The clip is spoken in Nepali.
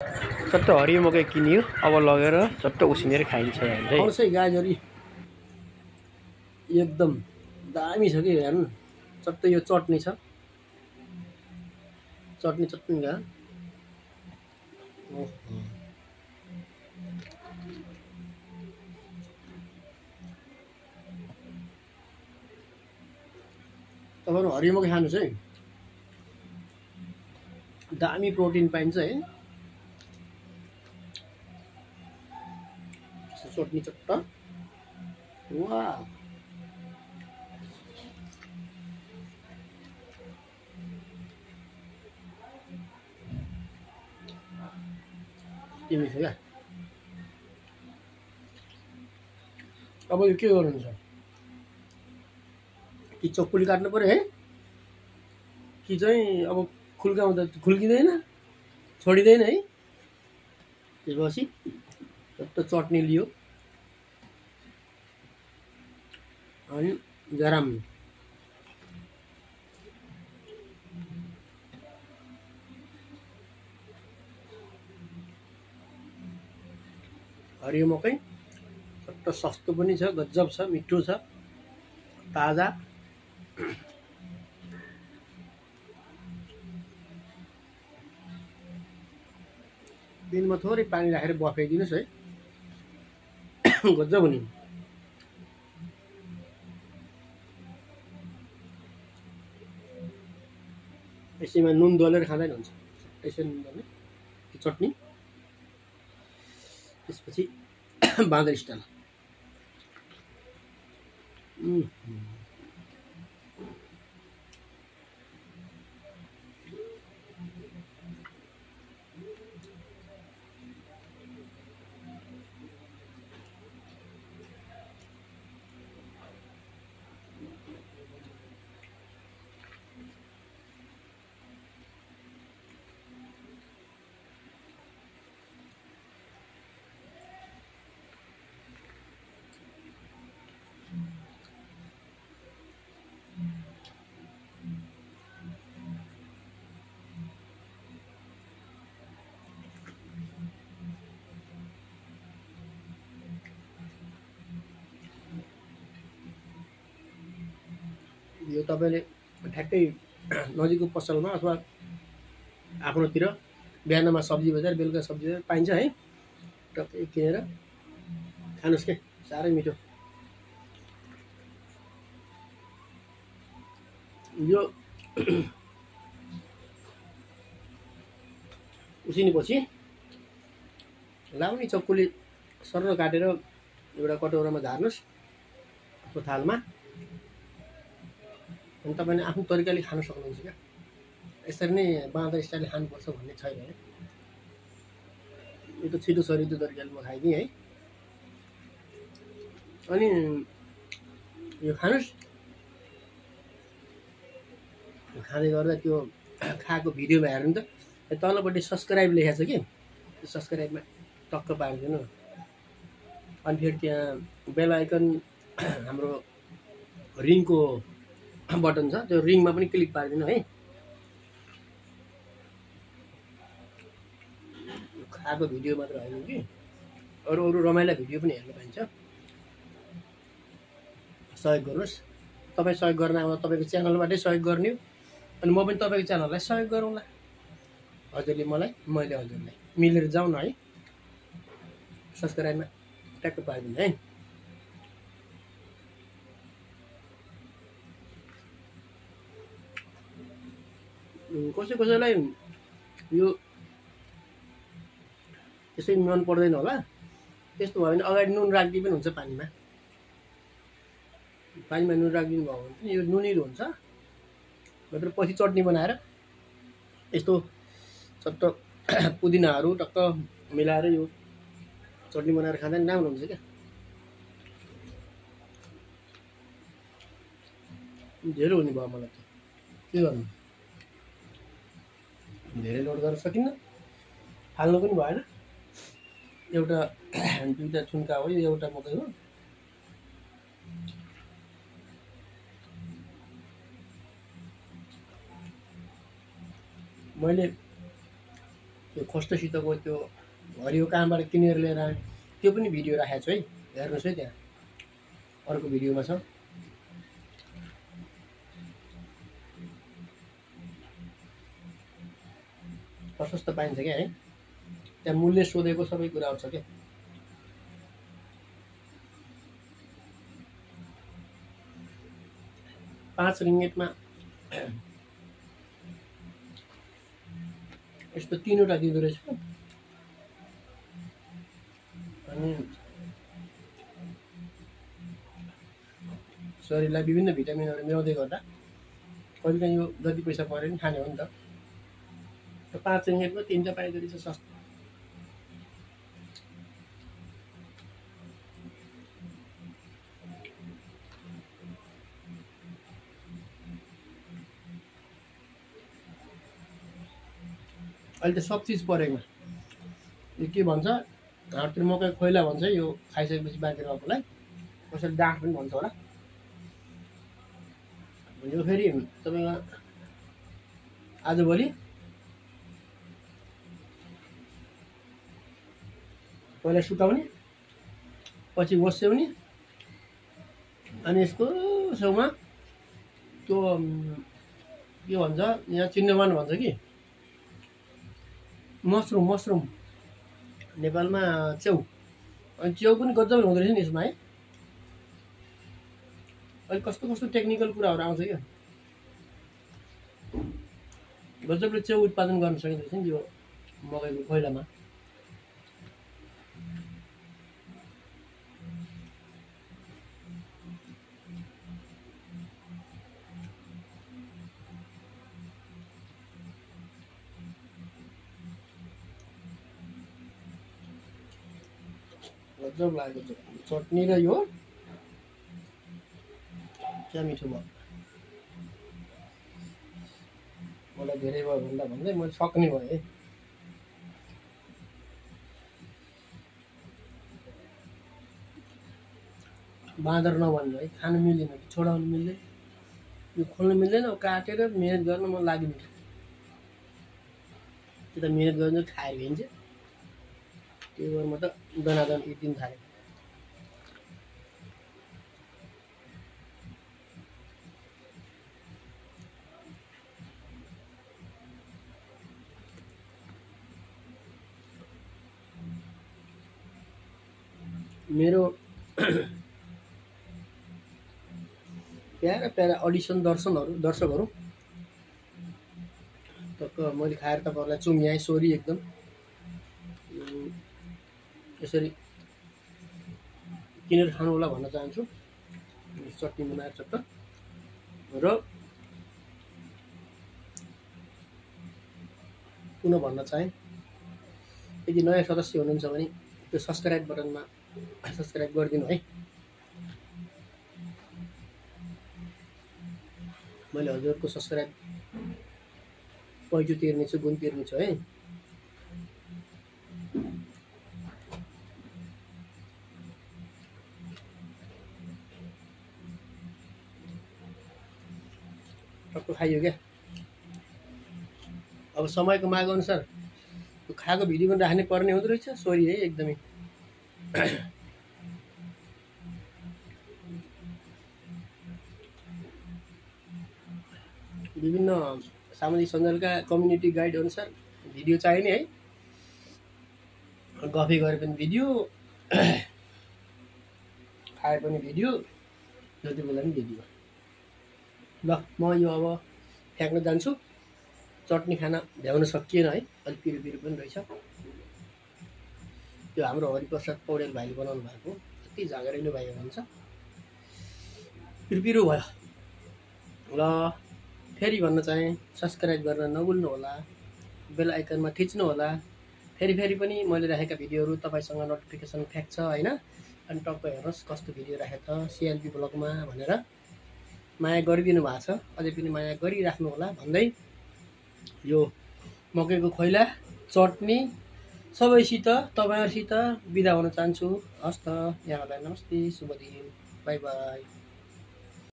चट्ट हरियो मकै किनियो, अब लगेर चट्ट उसिनेर खाइन्छ है। आउँछ गाजरी एकदम दामी छ कि हेर्नु। चट्ट यो चटनी छ, चटनी गा तपाईँहरू हरियो मकै खानुहोस् है, दामी प्रोटिन पाइन्छ है। चटनी चट्ट वा के मिठो क्या। अब यो के गर्नुहुन्छ कि चक्कुली काट्नु पर्यो है कि चाहिँ अब खुल्काउँदा खुल्किँदैन, छोडिँदैन है। त्यसपछि चट्ट चटनी लियो अनि गरम हरियो मकै चट्ट सस्तो पनि छ, गजब छ, मिठो छ, ताजा। दिनमा थोरै पानी राखेर बफाइदिनुहोस् है, गजब हुने। यसैमा नुन दलेर खाँदा नि हुन्छ, यसै नुन दल्ने चटनी। त्यसपछि बाँदर स्टाइल यो तपाईँले ठ्याक्कै नजिकको पसलमा अथवा आफ्नोतिर बिहानमा सब्जी बजार, बेलुका सब्जी बजार पाइन्छ है। टक्कै किनेर खानुहोस् के, साह्रै मिठो। यो उसिनेपछि लाउने चक्कुले सर्र काटेर एउटा कटौरामा झार्नुहोस् आफ्नो थालमा, अनि तपाईँले आफ्नो तरिकाले खान सक्नुहुन्छ क्या। यसरी नै बाँदर स्टाइलले खानुपर्छ भन्ने छैन है। यो त छिटो सरिदो तरिकाले म खाइदिएँ है। अनि यो खानुहोस्, खाँदै गर्दा त्यो खाएको भिडियोमा हेर्नु त, तलपट्टि सब्सक्राइब लेखेको छ कि, त्यो सब्सक्राइबमा टक्क पारिदिनु। अनि फेरि त्यहाँ बेल आइकन हाम्रो रिङको बटन छ, त्यो रिङमा पनि क्लिक पारिदिनु है। खाएको भिडियो मात्र होइन कि अरू अरू रमाइला भिडियो पनि हेर्न पाइन्छ। सहयोग गर्नुहोस्। तपाईँ सहयोग गर्न आउँदा तपाईँको च्यानलबाटै सहयोग गर्ने हो, अनि म पनि तपाईँको च्यानललाई सहयोग गरौँला। हजुरले मलाई, मैले हजुरलाई, मिलेर जाउँ न है। सब्सक्राइबमा ट्याक्क पारिदिनु है। कसैलाई यो त्यसै मन पर्दैन होला, त्यस्तो भयो भने अगाडि नुन राखिदिए पनि हुन्छ। पानीमा नुन राखिदिनु भयो भने पनि यो नुनिलो हुन्छ। नत्र पछि चटनी बनाएर यस्तो चट्ट पुदिनाहरू टक्क मिलाएर यो चटनी बनाएर खाँदा नि राम्रो हुन्छ क्या। धेरै हुने भयो मलाई त, के गर्नु, धेरै लोड गर्न सकिन्न, फाल्नु पनि भएन। एउटा दुईवटा थुन्का हो, यो एउटा मकै हो। मैले त्यो खोस्टोसितको त्यो हरियो कहाँबाट किनेर लिएर आएँ त्यो पनि भिडियो राखेको छु है, हेर्नुहोस् है, त्यहाँ अर्को भिडियोमा छ। प्रशस्त पाइन्छ क्या है, त्यहाँ मूल्य सोधेको सबै कुरा आउँछ क्या। ₹5 यस्तो 3वटा दिँदो रहेछ। अनि शरीरलाई विभिन्न भिटामिनहरू मिलाउँदै गर्दा कहिलेकाहीँ यो जति पैसा पऱ्यो नि खाने हो नि त। ₹5 3टा पाइँदो रहेछ, सस्तो। अहिले त सब चिज परेको यो के भन्छ, हाततिर मकै खोइला भन्छ यो खाइसकेपछि बाँकी रहेकोलाई, कसैले डाँठ पनि भन्छ होला। यो फेरि तपाईँको आजभोलि पहिला सुकाउने, पछि ओस्याउने, अनि यसको छेउमा त्यो के भन्छ, यहाँ चिन्नवान भन्छ कि मसरुम नेपालमा च्याउ, अनि च्याउ पनि गजब हुँदो रहेछ नि यसमा है। अहिले कस्तो कस्तो टेक्निकल कुराहरू आउँछ क्या, गजबले च्याउ उत्पादन गर्न सकिँदो रहेछ नि यो मकैको खोइलामा। गजब लाग्यो चटनी र यो क्या मिठो भयो। मलाई धेरै भयो भन्दा भन्दै मैले सक्ने भएँ है। बाँदर नभन्नु है, खानु मिल्दैन कि छोडाउनु मिल्दैन, यो खोल्नु मिल्दैन, काटेर मिहिनेत गर्न मन लाग्यो। त्यो त मिहिनेत गर्न खाएर भइन्छ, त्यही भएर म त दनादन दिन थालेँ। मेरो प्यारा प्यारा अडिसन दर्शकहरू टक्क मैले खाएर तपाईँहरूलाई चुम्याएँ, सोरी एकदम। यसरी किनेर खानु होला भन्न चाहन्छु, चटनी बनाएर चट्ट। र पुनः भन्न चाहेँ, यदि नयाँ सदस्य हुनुहुन्छ भने त्यो सब्सक्राइब बटनमा सब्सक्राइब गरिदिनु है। मैले हजुरको सब्सक्राइब पैँचो तिर्नेछु, गुण तिर्नेछु है। टक्क खाइयो क्या। अब समयको माग अनुसार त्यो खाएको भिडियो पनि राख्नै पर्ने हुँदो रहेछ। सरी है एकदमै। विभिन्न सामाजिक सञ्जालका कम्युनिटी गाइड अनुसार भिडियो चाहिने है। गफी गरे पनि भिडियो, खाए पनि भिडियो, जति बेला पनि भिडियो। ल म यो अब फ्याँक्न जान्छु। चटनी खाना भ्याउन सकिएन है, अलिक पिरो पिरो पनि रहेछ। त्यो हाम्रो हरिप्रसाद पौडेल भाइले बनाउनु भएको, अति झागरेलो भाइ हुनुहुन्छ, पिरो पिरो भयो। ल फेरि भन्न चाहेँ, सब्सक्राइब गर्न नभुल्नु होला, बेल आइकनमा थिच्नु होला। फेरि फेरि पनि मैले राखेका भिडियोहरू तपाईँसँग नोटिफिकेसन फ्याक्छ होइन। अनि टक्क हेर्नुहोस् कस्तो भिडियो राखेको छ सिएलपी ब्लगमा भनेर माया गरिदिनु भएको छ। अझै पनि माया गरिराख्नु होला भन्दै यो मकैको खोइला चटनी सबैसित तपाईँहरूसित बिदा हुन चाहन्छु। हस् त, यहाँहरूलाई नमस्ते, शुभ दिन, बाई बाई।